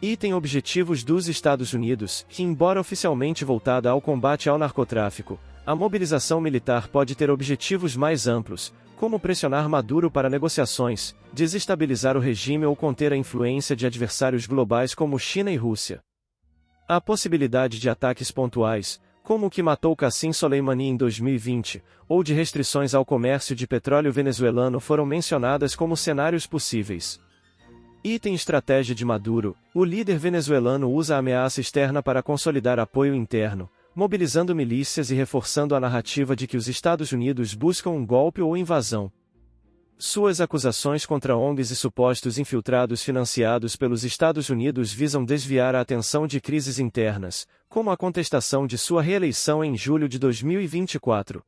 Item objetivos dos Estados Unidos, que embora oficialmente voltada ao combate ao narcotráfico, a mobilização militar pode ter objetivos mais amplos, como pressionar Maduro para negociações, desestabilizar o regime ou conter a influência de adversários globais como China e Rússia. A possibilidade de ataques pontuais, como o que matou Qassim Soleimani em 2020, ou de restrições ao comércio de petróleo venezuelano foram mencionadas como cenários possíveis. Item estratégia de Maduro, o líder venezuelano usa a ameaça externa para consolidar apoio interno, mobilizando milícias e reforçando a narrativa de que os Estados Unidos buscam um golpe ou invasão. Suas acusações contra ONGs e supostos infiltrados financiados pelos Estados Unidos visam desviar a atenção de crises internas, como a contestação de sua reeleição em julho de 2024.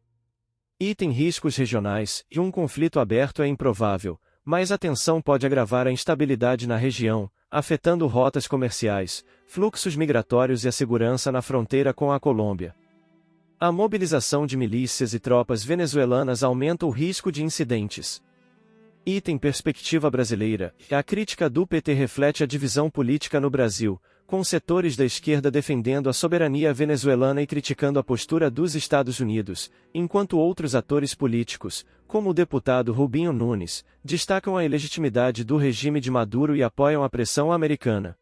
Item riscos regionais, e um conflito aberto é improvável, mas a tensão pode agravar a instabilidade na região, afetando rotas comerciais, fluxos migratórios e a segurança na fronteira com a Colômbia. A mobilização de milícias e tropas venezuelanas aumenta o risco de incidentes. Item perspectiva brasileira, a crítica do PT reflete a divisão política no Brasil, com setores da esquerda defendendo a soberania venezuelana e criticando a postura dos Estados Unidos, enquanto outros atores políticos, como o deputado Rubinho Nunes, destacam a ilegitimidade do regime de Maduro e apoiam a pressão americana.